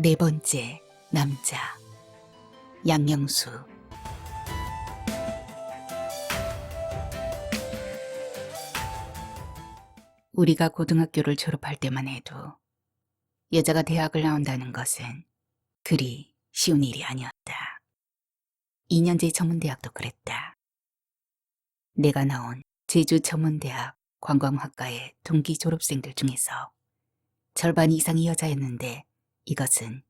네 번째 남자 양영수. 우리가 고등학교를 졸업할 때만 해도 여자가 대학을 나온다는 것은 그리 쉬운 일이 아니었다. 2년제 전문대학도 그랬다. 내가 나온 제주 전문대학 관광학과의 동기 졸업생들 중에서 절반 이상이 여자였는데 이것은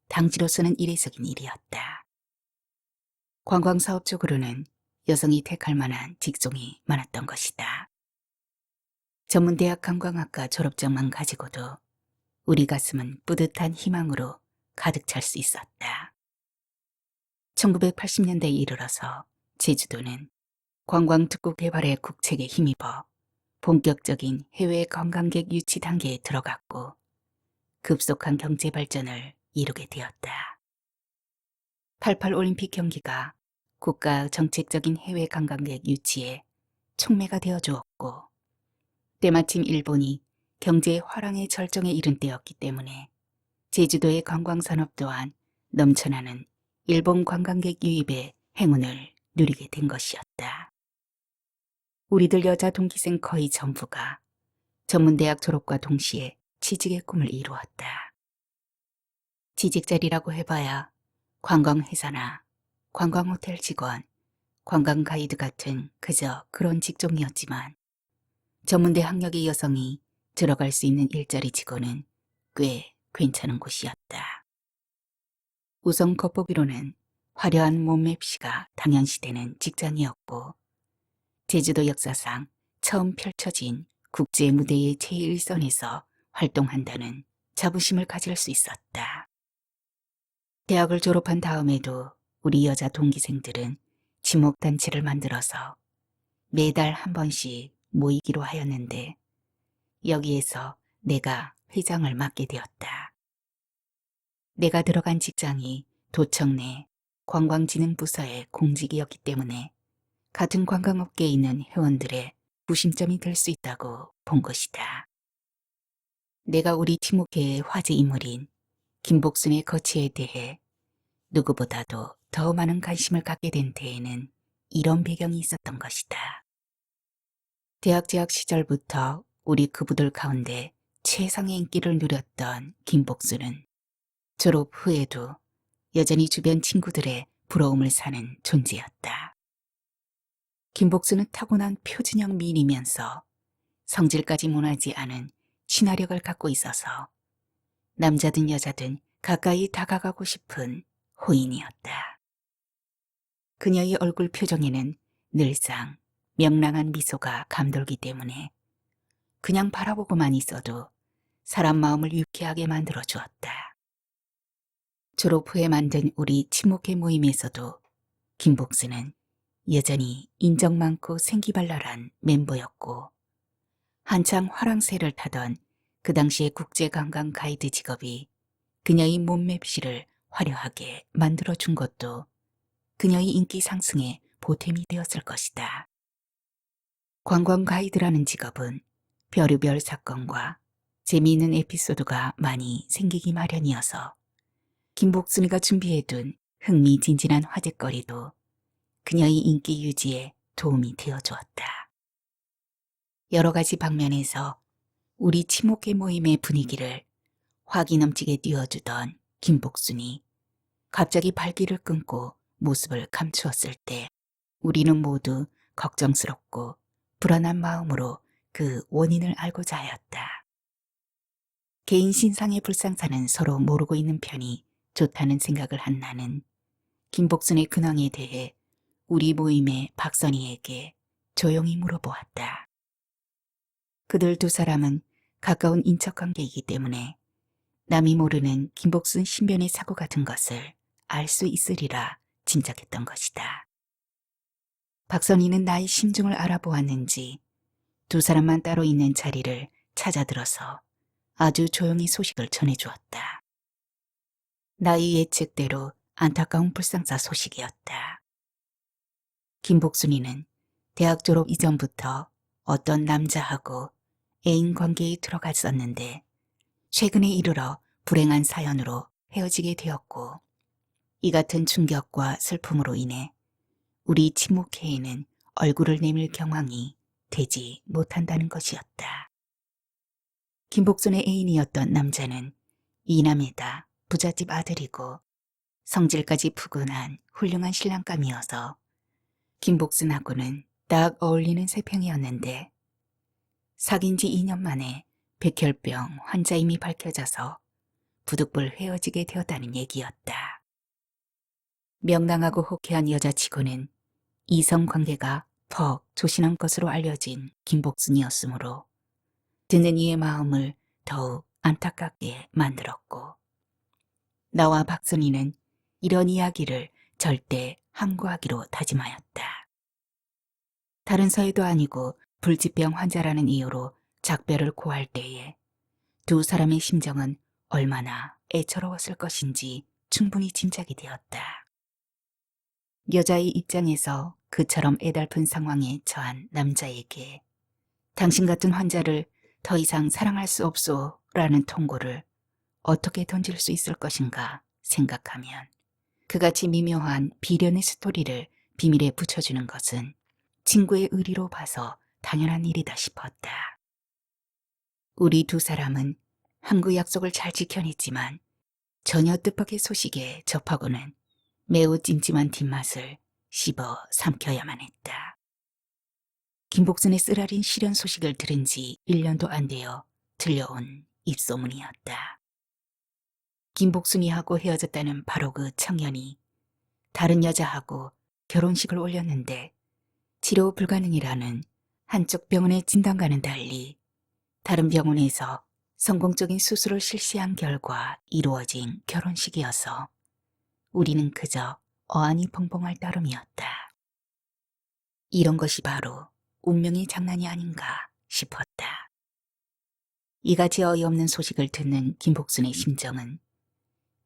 당지로서는 이례적인 일이었다. 관광사업 쪽으로는 여성이 택할 만한 직종이 많았던 것이다. 전문대학 관광학과 졸업장만 가지고도 우리 가슴은 뿌듯한 희망으로 가득 찰 수 있었다. 1980년대에 이르러서 제주도는 관광특구 개발의 국책에 힘입어 본격적인 해외 관광객 유치 단계에 들어갔고 급속한 경제 발전을 이루게 되었다. 88 올림픽 경기가 국가 정책적인 해외 관광객 유치에 촉매가 되어 주었고 때마침 일본이 경제 화랑의 절정에 이른 때였기 때문에 제주도의 관광산업 또한 넘쳐나는 일본 관광객 유입의 행운을 누리게 된 것이었다. 우리들 여자 동기생 거의 전부가 전문대학 졸업과 동시에 취직의 꿈을 이루었다. 취직 자리라고 해봐야 관광회사나 관광호텔 직원, 관광가이드 같은 그저 그런 직종이었지만 전문대 학력의 여성이 들어갈 수 있는 일자리 직원은 꽤 괜찮은 곳이었다. 우선 겉보기로는 화려한 몸맵시가 당연시되는 직장이었고 제주도 역사상 처음 펼쳐진 국제 무대의 제1선에서 활동한다는 자부심을 가질 수 있었다. 대학을 졸업한 다음에도 우리 여자 동기생들은 지목단체를 만들어서 매달 한 번씩 모이기로 하였는데 여기에서 내가 회장을 맡게 되었다. 내가 들어간 직장이 도청 내 관광진흥부서의 공직이었기 때문에 같은 관광업계에 있는 회원들의 구심점이 될 수 있다고 본 것이다. 내가 우리 팀워크의 화제 인물인 김복순의 거취에 대해 누구보다도 더 많은 관심을 갖게 된 데에는 이런 배경이 있었던 것이다. 대학 재학 시절부터 우리 그부들 가운데 최상의 인기를 누렸던 김복순은 졸업 후에도 여전히 주변 친구들의 부러움을 사는 존재였다. 김복순은 타고난 표준형 미인이면서 성질까지 모나지 않은 친화력을 갖고 있어서 남자든 여자든 가까이 다가가고 싶은 호인이었다. 그녀의 얼굴 표정에는 늘상 명랑한 미소가 감돌기 때문에 그냥 바라보고만 있어도 사람 마음을 유쾌하게 만들어 주었다. 졸업 후에 만든 우리 친목회 모임에서도 김복순은 여전히 인정 많고 생기발랄한 멤버였고 한창 화랑새를 타던 그 당시의 국제관광 가이드 직업이 그녀의 몸맵시를 화려하게 만들어준 것도 그녀의 인기 상승에 보탬이 되었을 것이다. 관광 가이드라는 직업은 별의별 사건과 재미있는 에피소드가 많이 생기기 마련이어서 김복순이가 준비해둔 흥미진진한 화제거리도 그녀의 인기 유지에 도움이 되어주었다. 여러 가지 방면에서 우리 친목회 모임의 분위기를 화기 넘치게 띄워주던 김복순이 갑자기 발길을 끊고 모습을 감추었을 때 우리는 모두 걱정스럽고 불안한 마음으로 그 원인을 알고자 하였다. 개인 신상의 불상사는 서로 모르고 있는 편이 좋다는 생각을 한 나는 김복순의 근황에 대해 우리 모임의 박선희에게 조용히 물어보았다. 그들 두 사람은 가까운 인척관계이기 때문에 남이 모르는 김복순 신변의 사고 같은 것을 알 수 있으리라 짐작했던 것이다. 박선희는 나의 심중을 알아보았는지 두 사람만 따로 있는 자리를 찾아들어서 아주 조용히 소식을 전해주었다. 나의 예측대로 안타까운 불상사 소식이었다. 김복순이는 대학 졸업 이전부터 어떤 남자하고 애인 관계에 들어갔었는데 최근에 이르러 불행한 사연으로 헤어지게 되었고, 이 같은 충격과 슬픔으로 인해 우리 친목회에는 얼굴을 내밀 경황이 되지 못한다는 것이었다. 김복순의 애인이었던 남자는 이남에다 부잣집 아들이고 성질까지 푸근한 훌륭한 신랑감이어서 김복순하고는 딱 어울리는 세평이었는데 사귄 지 2년 만에 백혈병 환자임이 밝혀져서 부득불 헤어지게 되었다는 얘기였다. 명랑하고 호쾌한 여자치고는 이성관계가 퍽 조신한 것으로 알려진 김복순이었으므로 듣는 이의 마음을 더욱 안타깝게 만들었고, 나와 박순이는 이런 이야기를 절대 함구하기로 다짐하였다. 다른 사이도 아니고 불치병 환자라는 이유로 작별을 고할 때에 두 사람의 심정은 얼마나 애처로웠을 것인지 충분히 짐작이 되었다. 여자의 입장에서 그처럼 애달픈 상황에 처한 남자에게 당신 같은 환자를 더 이상 사랑할 수 없소 라는 통고를 어떻게 던질 수 있을 것인가 생각하면 그같이 미묘한 비련의 스토리를 비밀에 붙여주는 것은 친구의 의리로 봐서 당연한 일이다 싶었다. 우리 두 사람은 항구 약속을 잘 지켜냈지만 전혀 뜻밖의 소식에 접하고는 매우 찜찜한 뒷맛을 씹어 삼켜야만 했다. 김복순의 쓰라린 실연 소식을 들은 지 1년도 안 되어 들려온 입소문이었다. 김복순이하고 헤어졌다는 바로 그 청년이 다른 여자하고 결혼식을 올렸는데 치료 불가능이라는 한쪽 병원의 진단과는 달리 다른 병원에서 성공적인 수술을 실시한 결과 이루어진 결혼식이어서 우리는 그저 어안이 벙벙할 따름이었다. 이런 것이 바로 운명의 장난이 아닌가 싶었다. 이같이 어이없는 소식을 듣는 김복순의 심정은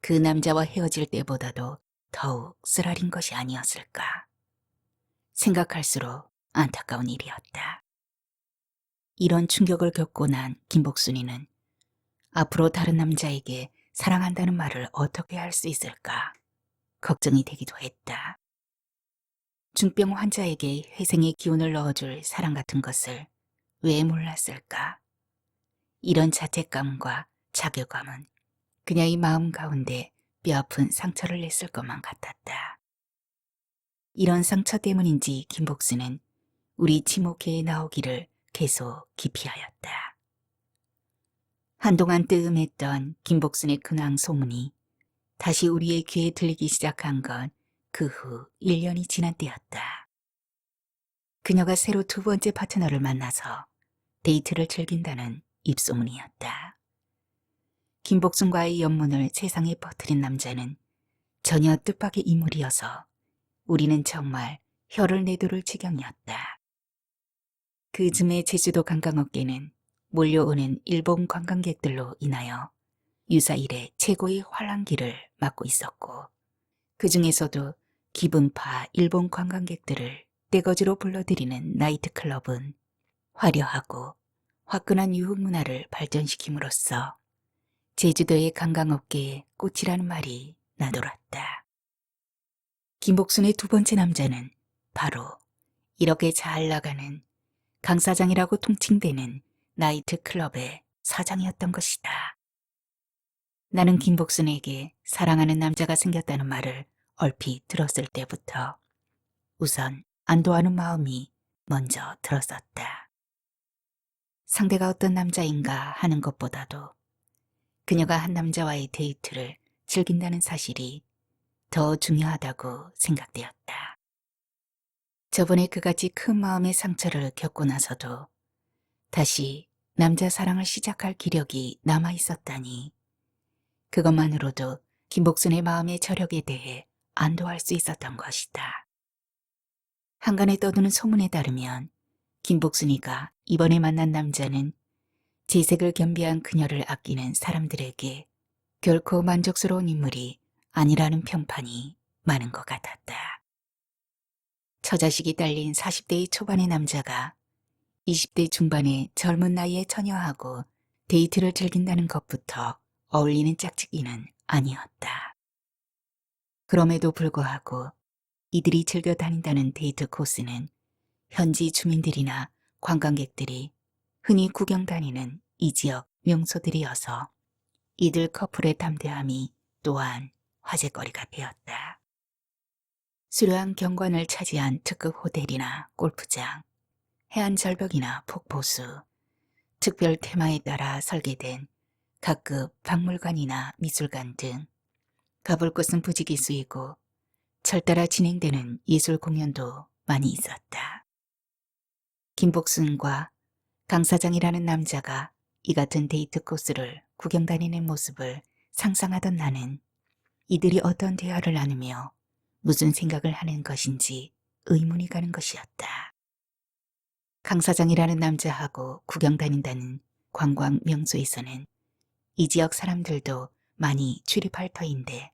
그 남자와 헤어질 때보다도 더욱 쓰라린 것이 아니었을까. 생각할수록 안타까운 일이었다. 이런 충격을 겪고 난 김복순이는 앞으로 다른 남자에게 사랑한다는 말을 어떻게 할 수 있을까 걱정이 되기도 했다. 중병 환자에게 회생의 기운을 넣어줄 사랑 같은 것을 왜 몰랐을까. 이런 자책감과 자괴감은 그녀의 마음 가운데 뼈아픈 상처를 냈을 것만 같았다. 이런 상처 때문인지 김복순은 우리 지목회에 나오기를 계속 기피하였다. 한동안 뜨음했던 김복순의 근황 소문이 다시 우리의 귀에 들리기 시작한 건 그 후 1년이 지난 때였다. 그녀가 새로 두 번째 파트너를 만나서 데이트를 즐긴다는 입소문이었다. 김복순과의 연문을 세상에 퍼뜨린 남자는 전혀 뜻밖의 인물이어서 우리는 정말 혀를 내두를 지경이었다. 그 즈음에 제주도 관광업계는 몰려오는 일본 관광객들로 인하여 유사일의 최고의 환란기를 맞고 있었고, 그 중에서도 기분파 일본 관광객들을 떼거지로 불러들이는 나이트클럽은 화려하고 화끈한 유흥 문화를 발전시킴으로써 제주도의 관광업계의 꽃이라는 말이 나돌았다. 김복순의 두 번째 남자는 바로 이렇게 잘 나가는 강 사장이라고 통칭되는 나이트클럽의 사장이었던 것이다. 나는 김복순에게 사랑하는 남자가 생겼다는 말을 얼핏 들었을 때부터 우선 안도하는 마음이 먼저 들었었다. 상대가 어떤 남자인가 하는 것보다도 그녀가 한 남자와의 데이트를 즐긴다는 사실이 더 중요하다고 생각되었다. 저번에 그같이 큰 마음의 상처를 겪고 나서도 다시 남자 사랑을 시작할 기력이 남아 있었다니, 그것만으로도 김복순의 마음의 저력에 대해 안도할 수 있었던 것이다. 한간에 떠도는 소문에 따르면 김복순이가 이번에 만난 남자는 재색을 겸비한 그녀를 아끼는 사람들에게 결코 만족스러운 인물이 아니라는 평판이 많은 것 같았다. 처자식이 딸린 40대의 초반의 남자가 20대 중반의 젊은 나이의 처녀하고 데이트를 즐긴다는 것부터 어울리는 짝짓기는 아니었다. 그럼에도 불구하고 이들이 즐겨 다닌다는 데이트 코스는 현지 주민들이나 관광객들이 흔히 구경 다니는 이 지역 명소들이어서 이들 커플의 담대함이 또한 화제거리가 되었다. 수려한 경관을 차지한 특급 호텔이나 골프장, 해안 절벽이나 폭포수, 특별 테마에 따라 설계된 각급 박물관이나 미술관 등 가볼 곳은 부지기수이고 철따라 진행되는 예술 공연도 많이 있었다. 김복순과 강 사장이라는 남자가 이 같은 데이트 코스를 구경 다니는 모습을 상상하던 나는 이들이 어떤 대화를 나누며 무슨 생각을 하는 것인지 의문이 가는 것이었다. 강 사장이라는 남자하고 구경 다닌다는 관광 명소에서는 이 지역 사람들도 많이 출입할 터인데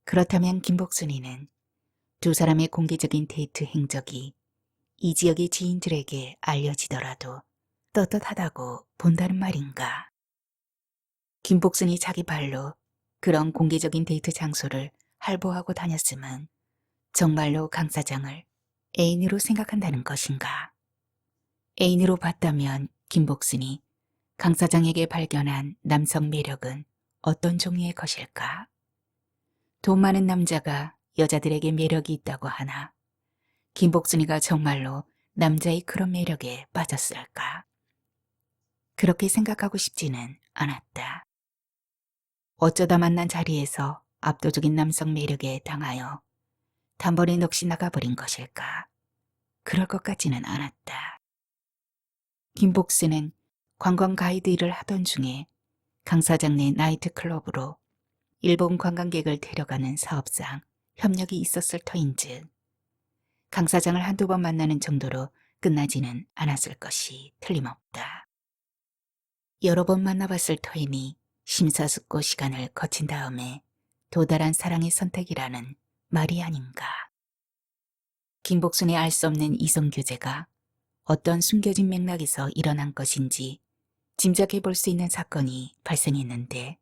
그렇다면 김복순이는 두 사람의 공개적인 데이트 행적이 이 지역의 지인들에게 알려지더라도 떳떳하다고 본다는 말인가. 김복순이 자기 발로 그런 공개적인 데이트 장소를 할보하고 다녔음은 정말로 강 사장을 애인으로 생각한다는 것인가. 애인으로 봤다면 김복순이 강 사장에게 발견한 남성 매력은 어떤 종류의 것일까? 돈 많은 남자가 여자들에게 매력이 있다고 하나 김복순이가 정말로 남자의 그런 매력에 빠졌을까? 그렇게 생각하고 싶지는 않았다. 어쩌다 만난 자리에서 압도적인 남성 매력에 당하여 단번에 넋이 나가버린 것일까? 그럴 것 같지는 않았다. 김복순은 관광 가이드 일을 하던 중에 강 사장네 나이트클럽으로 일본 관광객을 데려가는 사업상 협력이 있었을 터인즉 강 사장을 한두 번 만나는 정도로 끝나지는 않았을 것이 틀림없다. 여러 번 만나봤을 터이니 심사숙고 시간을 거친 다음에 도달한 사랑의 선택이라는 말이 아닌가. 김복순의 알 수 없는 이성교제가 어떤 숨겨진 맥락에서 일어난 것인지 짐작해 볼 수 있는 사건이 발생했는데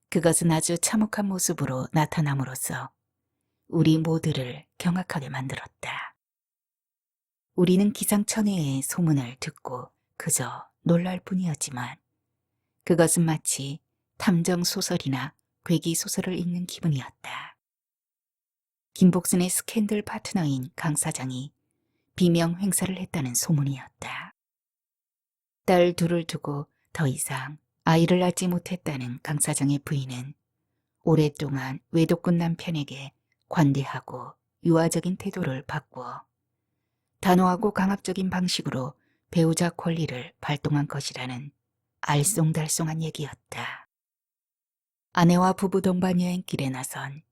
그것은 아주 참혹한 모습으로 나타남으로써 우리 모두를 경악하게 만들었다. 우리는 기상천외의 소문을 듣고 그저 놀랄 뿐이었지만 그것은 마치 탐정 소설이나 괴기 소설을 읽는 기분이었다. 김복순의 스캔들 파트너인 강 사장이 비명 행사를 했다는 소문이었다. 딸 둘을 두고 더 이상 아이를 낳지 못했다는 강 사장의 부인은 오랫동안 외도꾼 남편에게 관대하고 유아적인 태도를 바꾸어 단호하고 강압적인 방식으로 배우자 권리를 발동한 것이라는 알쏭달쏭한 얘기였다. 아내와 부부 동반 여행길에 나선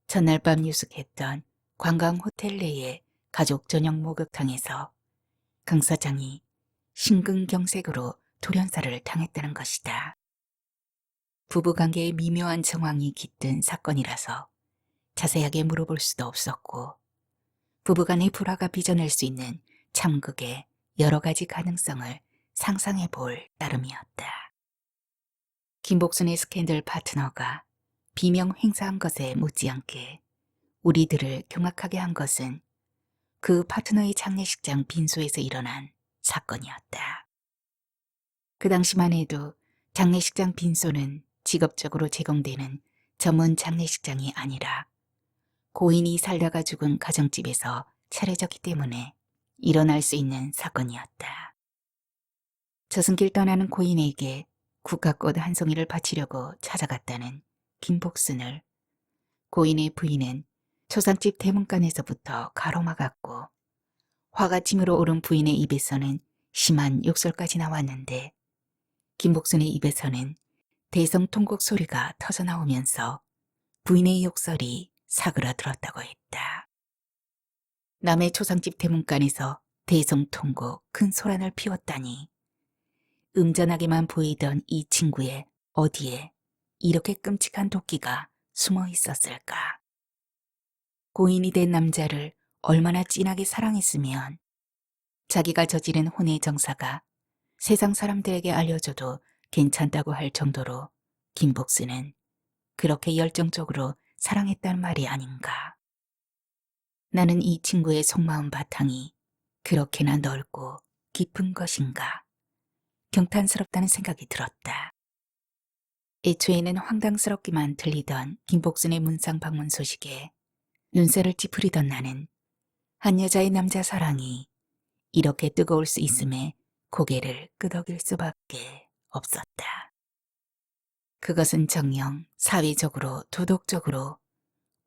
전날 밤 유숙했던 관광 호텔 내의 가족 저녁 목욕탕에서 강 사장이 심근경색으로 돌연사를 당했다는 것이다. 부부관계의 미묘한 정황이 깃든 사건이라서 자세하게 물어볼 수도 없었고 부부간의 불화가 빚어낼 수 있는 참극의 여러 가지 가능성을 상상해 볼 따름이었다. 김복순의 스캔들 파트너가 비명 행사한 것에 못지않게 우리들을 경악하게 한 것은 그 파트너의 장례식장 빈소에서 일어난 사건이었다. 그 당시만 해도 장례식장 빈소는 직업적으로 제공되는 전문 장례식장이 아니라 고인이 살다가 죽은 가정집에서 차려졌기 때문에 일어날 수 있는 사건이었다. 저승길 떠나는 고인에게 국화꽃 한 송이를 바치려고 찾아갔다는 김복순을 고인의 부인은 초상집 대문간에서부터 가로막았고 화가 치밀어 오른 부인의 입에서는 심한 욕설까지 나왔는데 김복순의 입에서는 대성통곡 소리가 터져나오면서 부인의 욕설이 사그라들었다고 했다. 남의 초상집 대문간에서 대성통곡 큰 소란을 피웠다니 음전하게만 보이던 이 친구의 어디에 이렇게 끔찍한 도끼가 숨어 있었을까. 고인이 된 남자를 얼마나 진하게 사랑했으면 자기가 저지른 혼의 정사가 세상 사람들에게 알려줘도 괜찮다고 할 정도로 김복순은 그렇게 열정적으로 사랑했다는 말이 아닌가. 나는 이 친구의 속마음 바탕이 그렇게나 넓고 깊은 것인가. 경탄스럽다는 생각이 들었다. 애초에는 황당스럽기만 들리던 김복순의 문상 방문 소식에 눈살을 찌푸리던 나는 한 여자의 남자 사랑이 이렇게 뜨거울 수 있음에 고개를 끄덕일 수밖에 없었다. 그것은 정녕 사회적으로 도덕적으로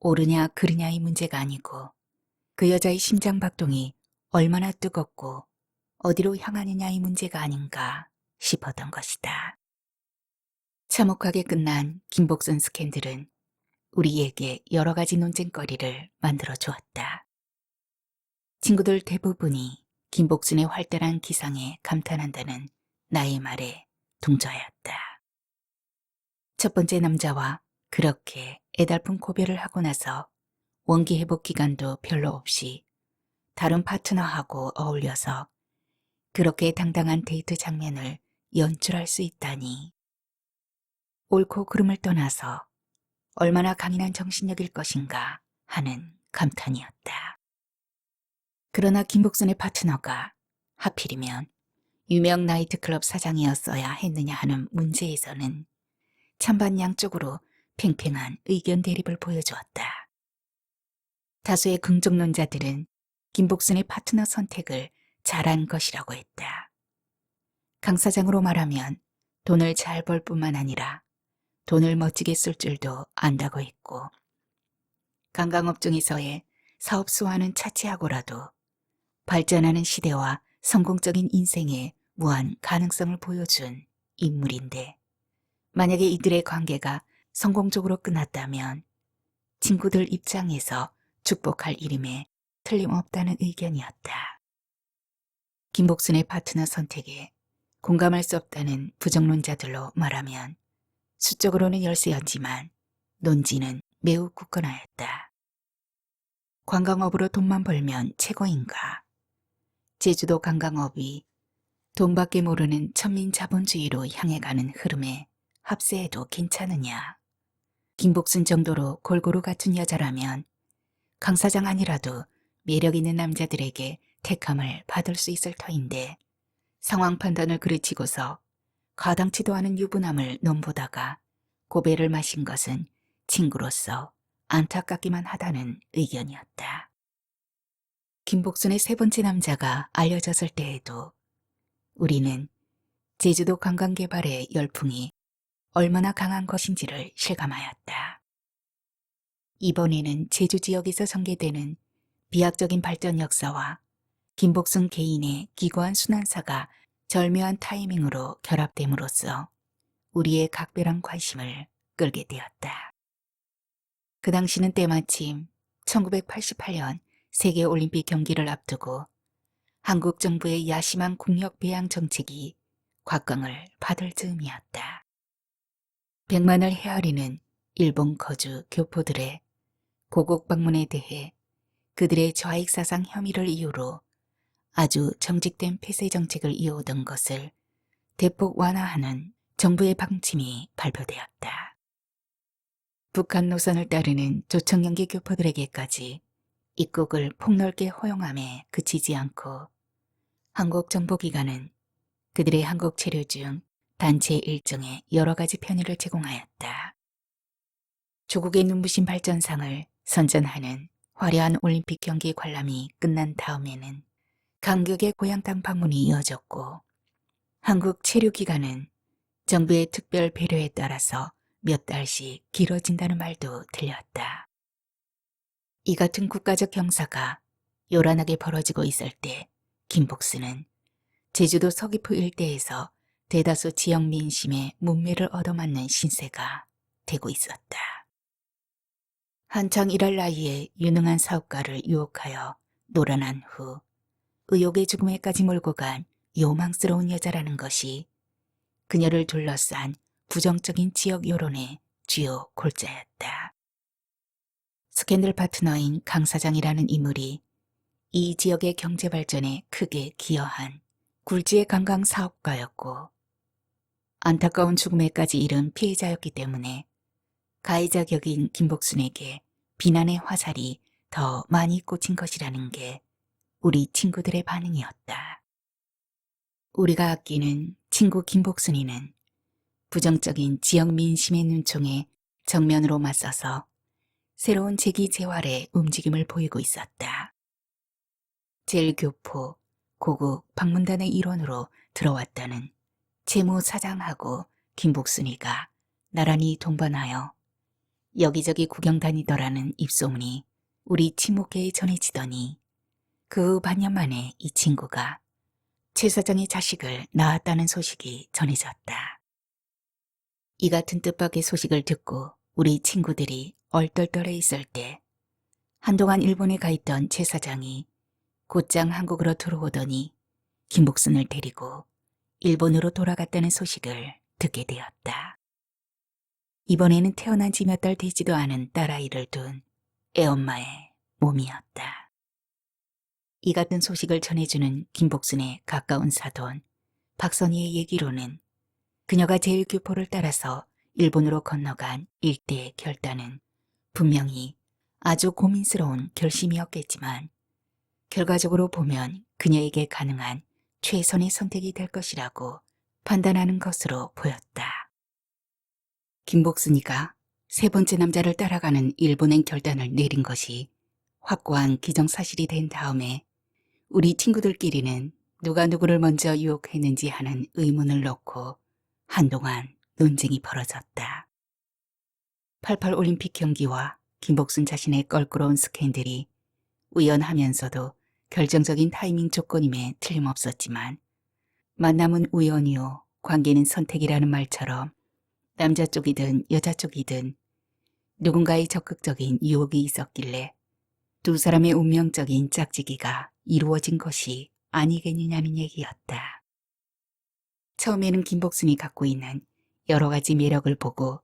옳으냐 그르냐의 문제가 아니고 그 여자의 심장 박동이 얼마나 뜨겁고 어디로 향하느냐의 문제가 아닌가 싶었던 것이다. 참혹하게 끝난 김복순 스캔들은 우리에게 여러 가지 논쟁거리를 만들어 주었다. 친구들 대부분이 김복순의 활달한 기상에 감탄한다는 나의 말에 동조하였다. 첫 번째 남자와 그렇게 애달픈 고별을 하고 나서 원기 회복 기간도 별로 없이 다른 파트너하고 어울려서 그렇게 당당한 데이트 장면을 연출할 수 있다니. 옳고 그름을 떠나서 얼마나 강인한 정신력일 것인가 하는 감탄이었다. 그러나 김복순의 파트너가 하필이면 유명 나이트클럽 사장이었어야 했느냐 하는 문제에서는 찬반 양쪽으로 팽팽한 의견 대립을 보여주었다. 다수의 긍정론자들은 김복순의 파트너 선택을 잘한 것이라고 했다. 강 사장으로 말하면 돈을 잘 벌 뿐만 아니라 돈을 멋지게 쓸 줄도 안다고 했고, 관광업종에서의 사업 수완은 차치하고라도 발전하는 시대와 성공적인 인생에 무한 가능성을 보여준 인물인데, 만약에 이들의 관계가 성공적으로 끝났다면 친구들 입장에서 축복할 일임에 틀림없다는 의견이었다. 김복순의 파트너 선택에 공감할 수 없다는 부정론자들로 말하면 수적으로는 열세였지만 논지는 매우 굳건하였다. 관광업으로 돈만 벌면 최고인가? 제주도 관광업이 돈밖에 모르는 천민 자본주의로 향해 가는 흐름에 합세해도 괜찮으냐? 김복순 정도로 골고루 갖춘 여자라면 강 사장 아니라도 매력 있는 남자들에게 택함을 받을 수 있을 터인데 상황 판단을 그르치고서 가당치도 않은 유부남을 넘보다가 고배를 마신 것은 친구로서 안타깝기만 하다는 의견이었다. 김복순의 세 번째 남자가 알려졌을 때에도 우리는 제주도 관광개발의 열풍이 얼마나 강한 것인지를 실감하였다. 이번에는 제주 지역에서 전개되는 비약적인 발전 역사와 김복순 개인의 기고한 순환사가 절묘한 타이밍으로 결합됨으로써 우리의 각별한 관심을 끌게 되었다. 그 당시는 때마침 1988년 세계올림픽 경기를 앞두고 한국 정부의 야심한 국력 배양 정책이 곽광을 받을 즈음이었다. 백만을 헤아리는 일본 거주 교포들의 고국 방문에 대해 그들의 좌익 사상 혐의를 이유로 아주 정직된 폐쇄 정책을 이어오던 것을 대폭 완화하는 정부의 방침이 발표되었다. 북한 노선을 따르는 조청연계 교포들에게까지 입국을 폭넓게 허용함에 그치지 않고 한국 정보기관은 그들의 한국 체류 중 단체 일정에 여러 가지 편의를 제공하였다. 조국의 눈부신 발전상을 선전하는 화려한 올림픽 경기 관람이 끝난 다음에는 감격의 고향 땅 방문이 이어졌고 한국 체류 기간은 정부의 특별 배려에 따라서 몇 달씩 길어진다는 말도 들렸다. 이 같은 국가적 경사가 요란하게 벌어지고 있을 때 김복순은 제주도 서귀포 일대에서 대다수 지역 민심의 문매를 얻어맞는 신세가 되고 있었다. 한창 일할 나이에 유능한 사업가를 유혹하여 노란한 후 의욕의 죽음에까지 몰고 간 요망스러운 여자라는 것이 그녀를 둘러싼 부정적인 지역 여론의 주요 골자였다. 스캔들 파트너인 강 사장이라는 인물이 이 지역의 경제 발전에 크게 기여한 굴지의 관광 사업가였고 안타까운 죽음에까지 이른 피해자였기 때문에 가해자 격인 김복순에게 비난의 화살이 더 많이 꽂힌 것이라는 게 우리 친구들의 반응이었다. 우리가 아끼는 친구 김복순이는 부정적인 지역 민심의 눈총에 정면으로 맞서서 새로운 재기 재활의 움직임을 보이고 있었다. 제1교포 고국 방문단의 일원으로 들어왔다는 재무 사장하고 김복순이가 나란히 동반하여 여기저기 구경 다니더라는 입소문이 우리 친목계에 전해지더니 그 반년 만에 이 친구가 최 사장의 자식을 낳았다는 소식이 전해졌다. 이 같은 뜻밖의 소식을 듣고 우리 친구들이 얼떨떨해 있을 때 한동안 일본에 가 있던 최 사장이 곧장 한국으로 들어오더니 김복순을 데리고 일본으로 돌아갔다는 소식을 듣게 되었다. 이번에는 태어난 지 몇 달 되지도 않은 딸아이를 둔 애엄마의 몸이었다. 이 같은 소식을 전해주는 김복순의 가까운 사돈 박선희의 얘기로는 그녀가 제1교포를 따라서 일본으로 건너간 일대의 결단은 분명히 아주 고민스러운 결심이었겠지만 결과적으로 보면 그녀에게 가능한 최선의 선택이 될 것이라고 판단하는 것으로 보였다. 김복순이가 세 번째 남자를 따라가는 일본행 결단을 내린 것이 확고한 기정사실이 된 다음에 우리 친구들끼리는 누가 누구를 먼저 유혹했는지 하는 의문을 놓고 한동안 논쟁이 벌어졌다. 88 올림픽 경기와 김복순 자신의 껄끄러운 스캔들이 우연하면서도 결정적인 타이밍 조건임에 틀림없었지만 만남은 우연이요 관계는 선택이라는 말처럼 남자 쪽이든 여자 쪽이든 누군가의 적극적인 유혹이 있었길래 두 사람의 운명적인 짝짓기가 이루어진 것이 아니겠느냐는 얘기였다. 처음에는 김복순이 갖고 있는 여러 가지 매력을 보고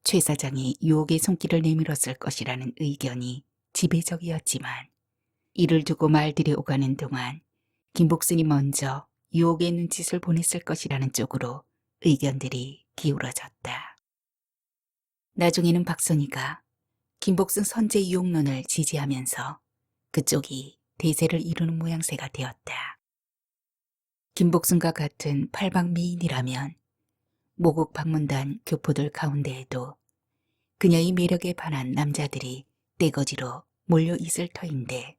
최 사장이 유혹의 손길을 내밀었을 것이라는 의견이 지배적이었지만 이를 두고 말들이 오가는 동안 김복순이 먼저 유혹의 눈짓을 보냈을 것이라는 쪽으로 의견들이 기울어졌다. 나중에는 박선희가 김복순 선제 유혹론을 지지하면서 그쪽이 대세를 이루는 모양새가 되었다. 김복순과 같은 팔방미인이라면 모국 방문단 교포들 가운데에도 그녀의 매력에 반한 남자들이 떼거지로 몰려 있을 터인데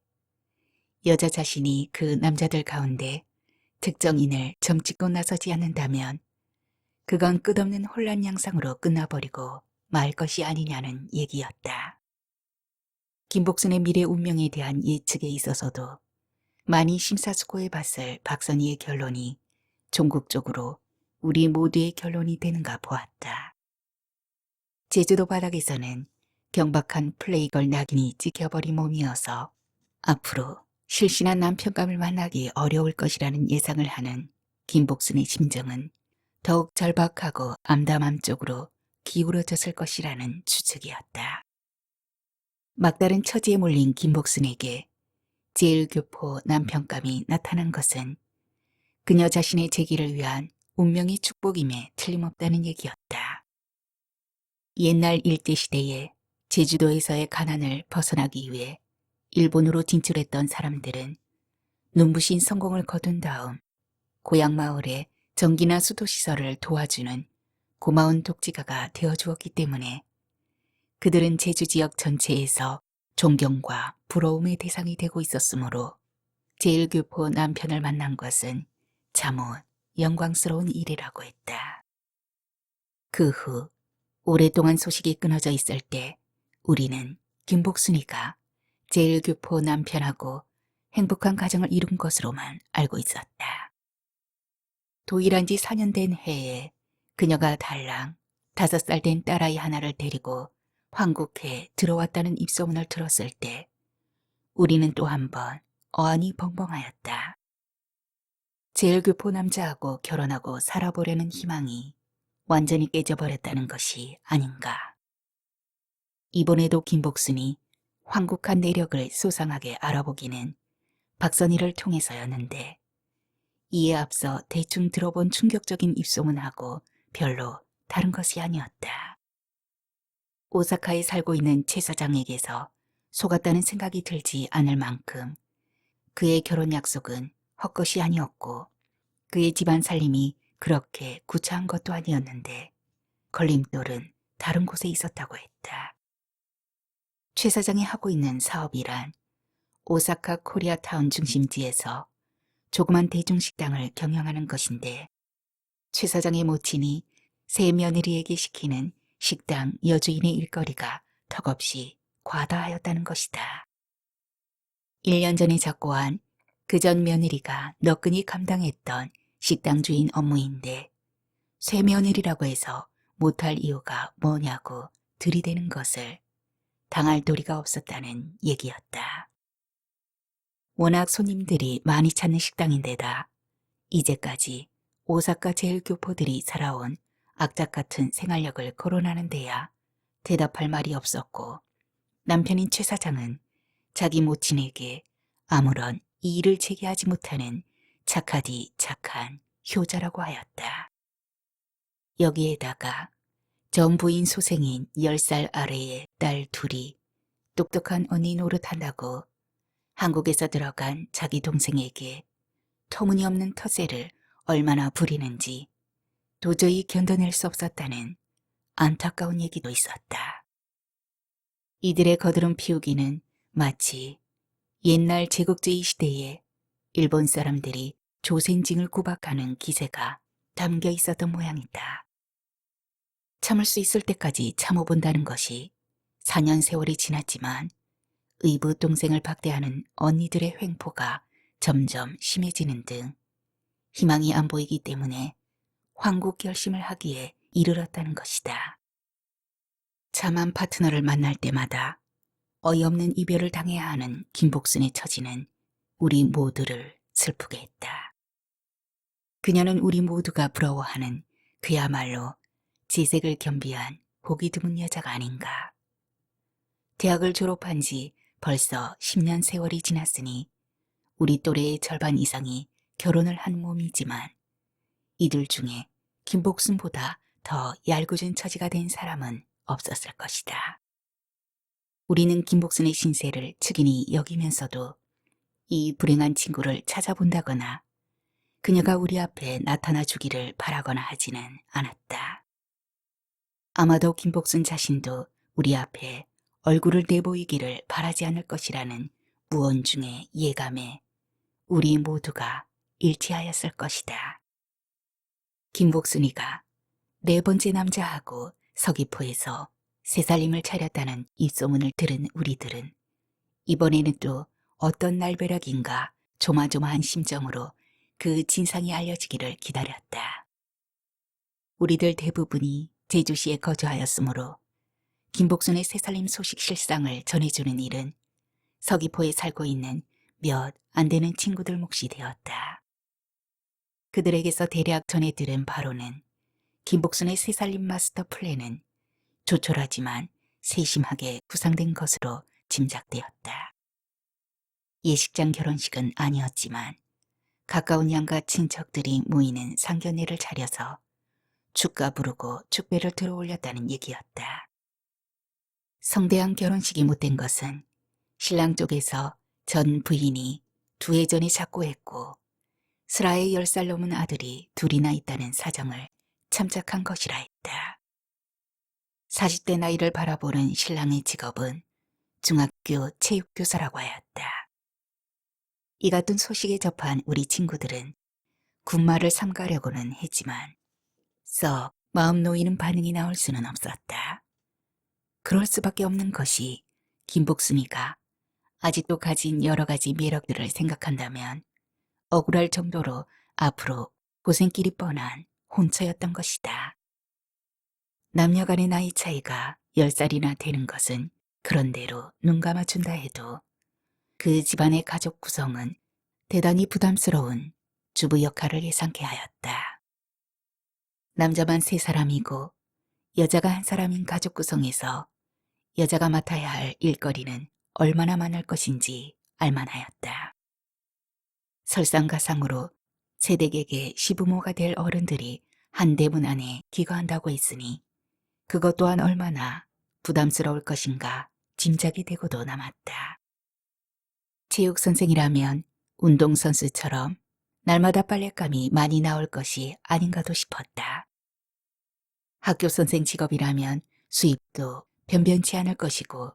여자 자신이 그 남자들 가운데 특정인을 점찍고 나서지 않는다면 그건 끝없는 혼란 양상으로 끝나버리고 말 것이 아니냐는 얘기였다. 김복순의 미래 운명에 대한 예측에 있어서도 많이 심사숙고해봤을 박선희의 결론이 종국적으로 우리 모두의 결론이 되는가 보았다. 제주도 바닥에서는 경박한 플레이걸 낙인이 찍혀버린 몸이어서 앞으로 실신한 남편감을 만나기 어려울 것이라는 예상을 하는 김복순의 심정은 더욱 절박하고 암담함 쪽으로 기울어졌을 것이라는 추측이었다. 막다른 처지에 몰린 김복순에게 제1교포 남편감이 나타난 것은 그녀 자신의 재기를 위한 운명의 축복임에 틀림없다는 얘기였다. 옛날 일제시대에 제주도에서의 가난을 벗어나기 위해 일본으로 진출했던 사람들은 눈부신 성공을 거둔 다음 고향 마을에 전기나 수도시설을 도와주는 고마운 독지가가 되어주었기 때문에 그들은 제주 지역 전체에서 존경과 부러움의 대상이 되고 있었으므로 제1교포 남편을 만난 것은 참으 영광스러운 일이라고 했다. 그 후 오랫동안 소식이 끊어져 있을 때 우리는 김복순이가 제1교포 남편하고 행복한 가정을 이룬 것으로만 알고 있었다. 도일한 지 4년 된 해에 그녀가 달랑 5살 된 딸아이 하나를 데리고 황국해에 들어왔다는 입소문을 들었을 때 우리는 또 한 번 어안이 벙벙하였다. 제1교포 남자하고 결혼하고 살아보려는 희망이 완전히 깨져버렸다는 것이 아닌가. 이번에도 김복순이 황국한 내력을 소상하게 알아보기는 박선희를 통해서였는데 이에 앞서 대충 들어본 충격적인 입소문하고 별로 다른 것이 아니었다. 오사카에 살고 있는 최 사장에게서 속았다는 생각이 들지 않을 만큼 그의 결혼 약속은 헛것이 아니었고 그의 집안 살림이 그렇게 구차한 것도 아니었는데 걸림돌은 다른 곳에 있었다고 했다. 최 사장이 하고 있는 사업이란 오사카 코리아타운 중심지에서 조그만 대중식당을 경영하는 것인데 최 사장의 모친이 새 며느리에게 시키는 식당 여주인의 일거리가 턱없이 과다하였다는 것이다. 1년 전에 작고한 그 전 며느리가 너끈히 감당했던 식당 주인 업무인데 새 며느리라고 해서 못할 이유가 뭐냐고 들이대는 것을 당할 도리가 없었다는 얘기였다. 워낙 손님들이 많이 찾는 식당인데다 이제까지 오사카 제일 교포들이 살아온 악착 같은 생활력을 거론하는 데야 대답할 말이 없었고 남편인 최 사장은 자기 모친에게 아무런 이의를 제기하지 못하는 착하디 착한 효자라고 하였다. 여기에다가 전 부인 소생인 10살 아래의 딸 둘이 똑똑한 언니 노릇한다고 한국에서 들어간 자기 동생에게 터무니없는 텃세를 얼마나 부리는지 도저히 견뎌낼 수 없었다는 안타까운 얘기도 있었다. 이들의 거드름 피우기는 마치 옛날 제국주의 시대에 일본 사람들이 조센징을 구박하는 기세가 담겨 있었던 모양이다. 참을 수 있을 때까지 참아본다는 것이 4년 세월이 지났지만 의붓 동생을 박대하는 언니들의 횡포가 점점 심해지는 등 희망이 안 보이기 때문에 황국 결심을 하기에 이르렀다는 것이다. 참한 파트너를 만날 때마다 어이없는 이별을 당해야 하는 김복순의 처지는 우리 모두를 슬프게 했다. 그녀는 우리 모두가 부러워하는 그야말로 지색을 겸비한 보기 드문 여자가 아닌가. 대학을 졸업한 지 벌써 10년 세월이 지났으니 우리 또래의 절반 이상이 결혼을 한 몸이지만 이들 중에 김복순보다 더 얄궂은 처지가 된 사람은 없었을 것이다. 우리는 김복순의 신세를 측은히 여기면서도 이 불행한 친구를 찾아본다거나 그녀가 우리 앞에 나타나 주기를 바라거나 하지는 않았다. 아마도 김복순 자신도 우리 앞에 얼굴을 내보이기를 바라지 않을 것이라는 무언중의 예감에 우리 모두가 일치하였을 것이다. 김복순이가 4번째 남자하고 서귀포에서 새살림을 차렸다는 이 소문을 들은 우리들은 이번에는 또 어떤 날벼락인가 조마조마한 심정으로 그 진상이 알려지기를 기다렸다. 우리들 대부분이 제주시에 거주하였으므로 김복순의 새살림 소식 실상을 전해주는 일은 서귀포에 살고 있는 몇 안 되는 친구들 몫이 되었다. 그들에게서 대략 전해 들은 바로는 김복순의 새살림 마스터 플랜은 조촐하지만 세심하게 구상된 것으로 짐작되었다. 예식장 결혼식은 아니었지만 가까운 양가 친척들이 모이는 상견례를 차려서 축가 부르고 축배를 들어올렸다는 얘기였다. 성대한 결혼식이 못된 것은 신랑 쪽에서 전 부인이 2해 전에 작고했고 슬하의 10살 넘은 아들이 둘이나 있다는 사정을 참작한 것이라 했다. 40대 나이를 바라보는 신랑의 직업은 중학교 체육교사라고 하였다. 이 같은 소식에 접한 우리 친구들은 군말을 삼가려고는 했지만 썩 마음 놓이는 반응이 나올 수는 없었다. 그럴 수밖에 없는 것이 김복순이가 아직도 가진 여러 가지 매력들을 생각한다면 억울할 정도로 앞으로 고생길이 뻔한 혼처였던 것이다. 남녀 간의 나이 차이가 10살이나 되는 것은 그런대로 눈 감아준다 해도 그 집안의 가족 구성은 대단히 부담스러운 주부 역할을 예상케 하였다. 남자만 3사람이고 여자가 1사람인 가족 구성에서 여자가 맡아야 할 일거리는 얼마나 많을 것인지 알만하였다. 설상가상으로 세댁에게 시부모가 될 어른들이 한 대문 안에 기거한다고 했으니 그것 또한 얼마나 부담스러울 것인가 짐작이 되고도 남았다. 체육 선생이라면 운동선수처럼 날마다 빨랫감이 많이 나올 것이 아닌가도 싶었다. 학교 선생 직업이라면 수입도 변변치 않을 것이고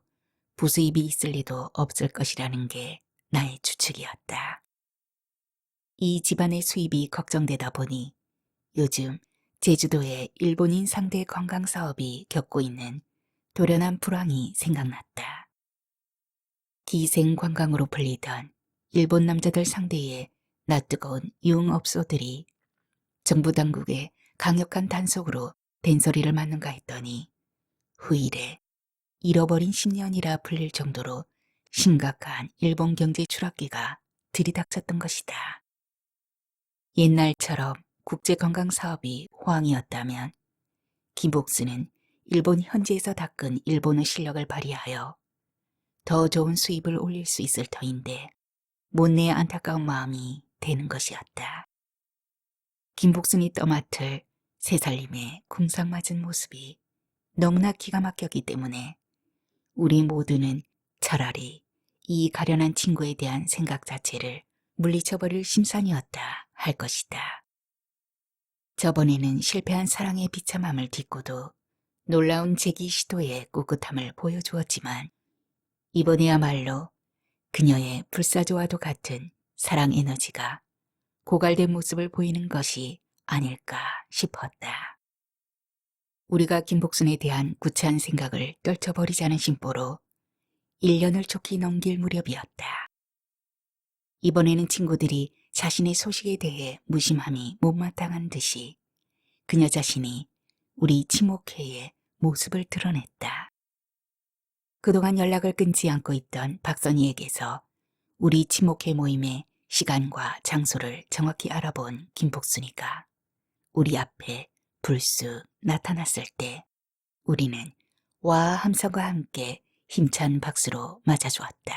부수입이 있을 리도 없을 것이라는 게 나의 추측이었다. 이 집안의 수입이 걱정되다 보니 요즘 제주도의 일본인 상대 관광 사업이 겪고 있는 돌연한 불황이 생각났다. 기생 관광으로 불리던 일본 남자들 상대의 낯뜨거운 유흥업소들이 정부 당국의 강력한 단속으로 된소리를 맞는가 했더니 후일에 잃어버린 10년이라 불릴 정도로 심각한 일본 경제 추락기가 들이닥쳤던 것이다. 옛날처럼 국제관광사업이 호황이었다면 김복수는 일본 현지에서 닦은 일본의 실력을 발휘하여 더 좋은 수입을 올릴 수 있을 터인데 못내의 안타까운 마음이 되는 것이었다. 김복순이 떠맡을 새살림의 궁상맞은 모습이 너무나 기가 막혔기 때문에 우리 모두는 차라리 이 가련한 친구에 대한 생각 자체를 물리쳐버릴 심산이었다 할 것이다. 저번에는 실패한 사랑의 비참함을 딛고도 놀라운 재기 시도의 꿋꿋함을 보여주었지만 이번에야말로 그녀의 불사조와도 같은 사랑 에너지가 고갈된 모습을 보이는 것이 아닐까 싶었다. 우리가 김복순에 대한 구차한 생각을 떨쳐버리자는 심보로 1년을 좋게 넘길 무렵이었다. 이번에는 친구들이 자신의 소식에 대해 무심함이 못마땅한 듯이 그녀 자신이 우리 친목회의 모습을 드러냈다. 그동안 연락을 끊지 않고 있던 박선희에게서 우리 친목회 모임의 시간과 장소를 정확히 알아본 김복순이가 우리 앞에 불쑥 나타났을 때 우리는 와 함성과 함께 힘찬 박수로 맞아주었다.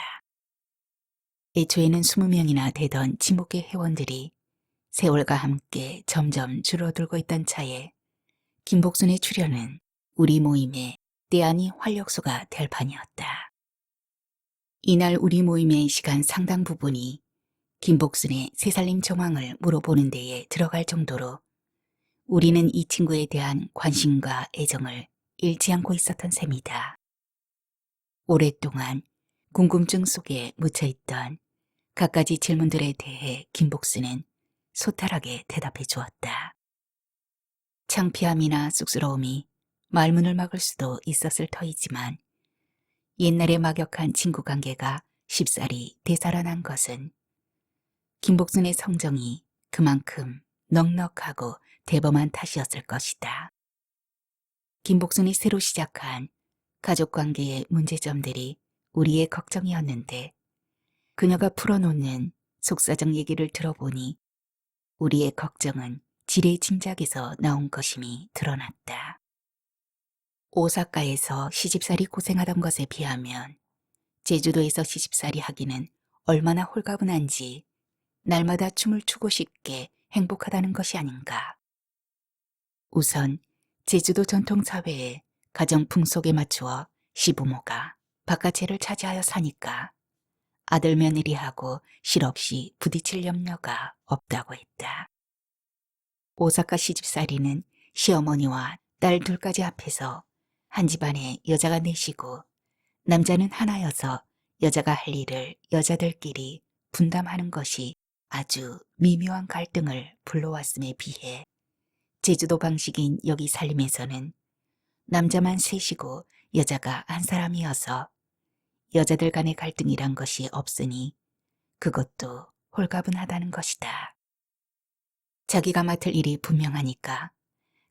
애초에는 20명이나 되던 친목회 회원들이 세월과 함께 점점 줄어들고 있던 차에 김복순의 출연은 우리 모임의 때 아닌 활력소가 될 판이었다. 이날 우리 모임의 시간 상당 부분이 김복순의 새살림 정황을 물어보는 데에 들어갈 정도로 우리는 이 친구에 대한 관심과 애정을 잃지 않고 있었던 셈이다. 오랫동안 궁금증 속에 묻혀있던 갖가지 질문들에 대해 김복순은 소탈하게 대답해 주었다. 창피함이나 쑥스러움이 말문을 막을 수도 있었을 터이지만 옛날의 막역한 친구 관계가 쉽사리 되살아난 것은 김복순의 성정이 그만큼 넉넉하고 대범한 탓이었을 것이다. 김복순이 새로 시작한 가족관계의 문제점들이 우리의 걱정이었는데 그녀가 풀어놓는 속사정 얘기를 들어보니 우리의 걱정은 지레짐작에서 나온 것임이 드러났다. 오사카에서 시집살이 고생하던 것에 비하면 제주도에서 시집살이 하기는 얼마나 홀가분한지 날마다 춤을 추고 싶게 행복하다는 것이 아닌가. 우선 제주도 전통사회의 가정 풍속에 맞추어 시부모가 바깥채를 차지하여 사니까 아들 며느리하고 실없이 부딪힐 염려가 없다고 했다. 오사카 시집살이는 시어머니와 딸 둘까지 앞에서 한 집안에 여자가 넷이고 남자는 하나여서 여자가 할 일을 여자들끼리 분담하는 것이 아주 미묘한 갈등을 불러왔음에 비해 제주도 방식인 여기 살림에서는 남자만 셋이고 여자가 한 사람이어서 여자들 간의 갈등이란 것이 없으니 그것도 홀가분하다는 것이다. 자기가 맡을 일이 분명하니까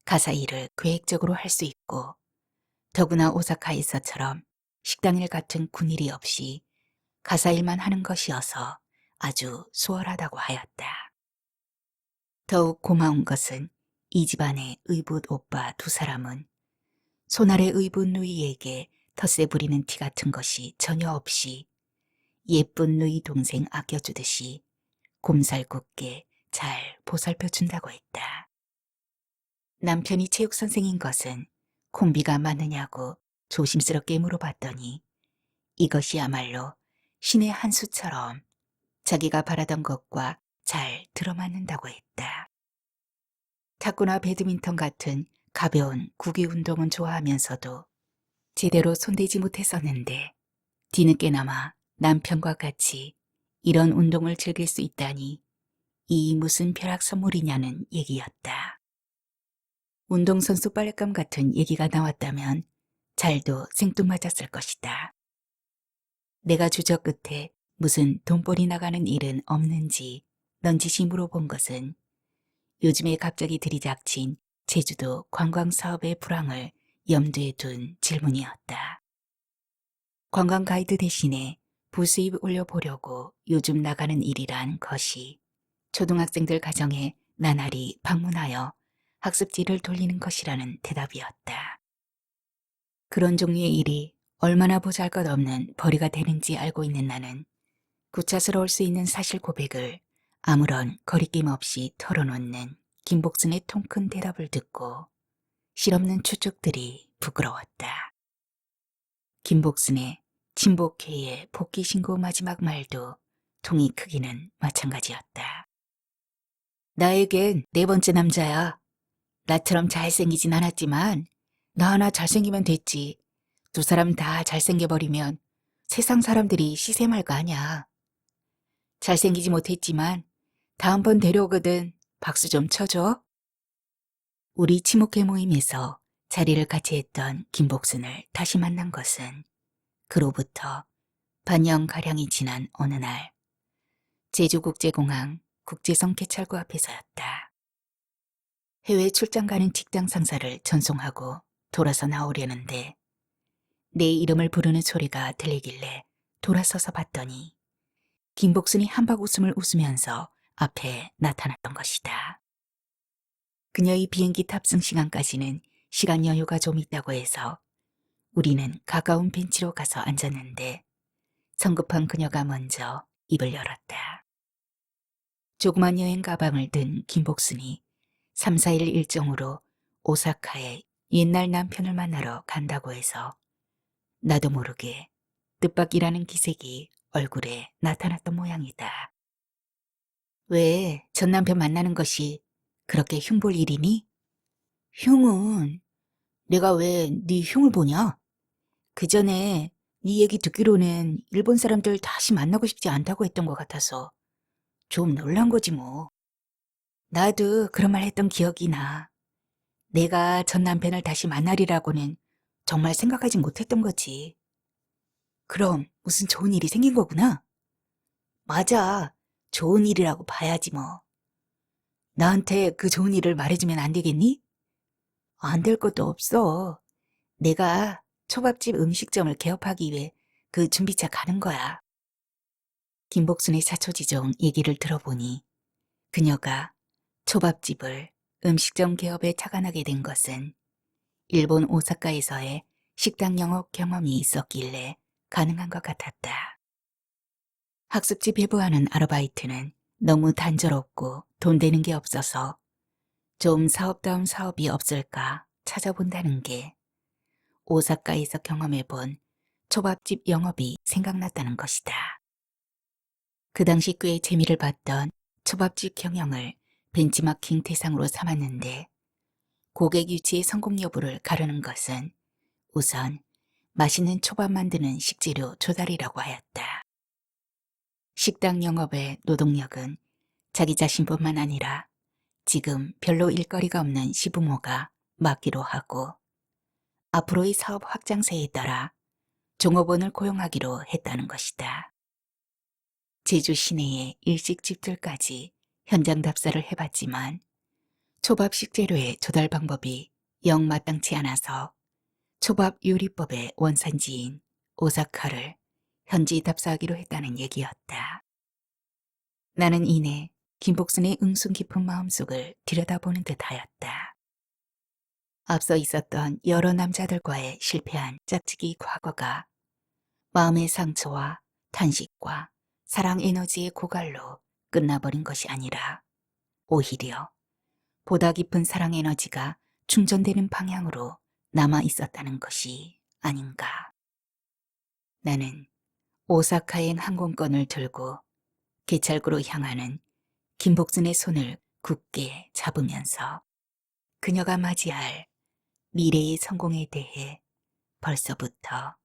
가사 일을 계획적으로 할 수 있고 더구나 오사카에서처럼 식당일 같은 군일이 없이 가사 일만 하는 것이어서 아주 수월하다고 하였다. 더욱 고마운 것은 이 집안의 의붓 오빠 두 사람은 손아래 의붓 누이에게 텃세 부리는 티 같은 것이 전혀 없이 예쁜 누이 동생 아껴주듯이 곰살궂게 잘 보살펴준다고 했다. 남편이 체육선생인 것은 콤비가 맞느냐고 조심스럽게 물어봤더니 이것이야말로 신의 한 수처럼 자기가 바라던 것과 잘 들어맞는다고 했다. 탁구나 배드민턴 같은 가벼운 구기 운동은 좋아하면서도 제대로 손대지 못했었는데 뒤늦게나마 남편과 같이 이런 운동을 즐길 수 있다니 이 무슨 벼락 선물이냐는 얘기였다. 운동선수 빨랫감 같은 얘기가 나왔다면 잘도 생뚱맞았을 것이다. 내가 주저 끝에 무슨 돈벌이 나가는 일은 없는지 넌지시 물어본 것은 요즘에 갑자기 들이닥친 제주도 관광사업의 불황을 염두에 둔 질문이었다. 관광 가이드 대신에 부수입 올려보려고 요즘 나가는 일이란 것이 초등학생들 가정에 나날이 방문하여 학습지를 돌리는 것이라는 대답이었다. 그런 종류의 일이 얼마나 보잘것없는 벌이가 되는지 알고 있는 나는 구차스러울 수 있는 사실 고백을 아무런 거리낌 없이 털어놓는 김복순의 통큰 대답을 듣고 실없는 추측들이 부끄러웠다. 김복순의 친복회의 복귀 신고 마지막 말도 통이 크기는 마찬가지였다. 나에겐 네 번째 남자야. 나처럼 잘생기진 않았지만 나 하나 잘생기면 됐지. 두 사람 다 잘생겨버리면 세상 사람들이 시샘할 거 아냐. 잘생기지 못했지만 다음번 데려오거든 박수 좀 쳐줘. 우리 친목회 모임에서 자리를 같이 했던 김복순을 다시 만난 것은 그로부터 반년가량이 지난 어느 날 제주국제공항 국제선 개찰구 앞에서였다. 해외 출장 가는 직장 상사를 전송하고 돌아서 나오려는데 내 이름을 부르는 소리가 들리길래 돌아서서 봤더니 김복순이 한박 웃음을 웃으면서 앞에 나타났던 것이다. 그녀의 비행기 탑승 시간까지는 시간 여유가 좀 있다고 해서 우리는 가까운 벤치로 가서 앉았는데 성급한 그녀가 먼저 입을 열었다. 조그만 여행 가방을 든 김복순이 3, 4일 일정으로 오사카에 옛날 남편을 만나러 간다고 해서 나도 모르게 뜻밖이라는 기색이 얼굴에 나타났던 모양이다. 왜 전 남편 만나는 것이 그렇게 흉볼 일이니? 흉은 내가 왜 네 흉을 보냐? 그 전에 네 얘기 듣기로는 일본 사람들 다시 만나고 싶지 않다고 했던 것 같아서 좀 놀란 거지 뭐. 나도 그런 말 했던 기억이 나. 내가 전 남편을 다시 만나리라고는 정말 생각하지 못했던 거지. 그럼 무슨 좋은 일이 생긴 거구나? 맞아. 좋은 일이라고 봐야지 뭐. 나한테 그 좋은 일을 말해주면 안 되겠니? 안 될 것도 없어. 내가 초밥집 음식점을 개업하기 위해 그 준비차 가는 거야. 김복순의 사초지종 얘기를 들어보니 그녀가 초밥집을 음식점 개업에 착안하게 된 것은 일본 오사카에서의 식당 영업 경험이 있었길래 가능한 것 같았다. 학습지 배부하는 아르바이트는 너무 단조롭고 돈 되는 게 없어서 좀 사업다운 사업이 없을까 찾아본다는 게 오사카에서 경험해본 초밥집 영업이 생각났다는 것이다. 그 당시 꽤 재미를 봤던 초밥집 경영을 벤치마킹 대상으로 삼았는데 고객 유치의 성공 여부를 가르는 것은 우선 맛있는 초밥 만드는 식재료 조달이라고 하였다. 식당 영업의 노동력은 자기 자신뿐만 아니라 지금 별로 일거리가 없는 시부모가 맡기로 하고 앞으로의 사업 확장세에 따라 종업원을 고용하기로 했다는 것이다. 제주 시내의 일식집들까지 현장 답사를 해봤지만 초밥 식재료의 조달 방법이 영 마땅치 않아서 초밥 요리법의 원산지인 오사카를 현지 답사하기로 했다는 얘기였다. 나는 이내 김복순의 응숭 깊은 마음속을 들여다보는 듯하였다. 앞서 있었던 여러 남자들과의 실패한 짝짓기 과거가 마음의 상처와 탄식과 사랑 에너지의 고갈로 끝나버린 것이 아니라 오히려 보다 깊은 사랑 에너지가 충전되는 방향으로 남아 있었다는 것이 아닌가. 나는 오사카행 항공권을 들고 개찰구로 향하는 김복순의 손을 굳게 잡으면서 그녀가 맞이할 미래의 성공에 대해 벌써부터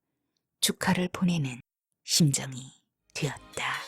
축하를 보내는 심정이 되었다.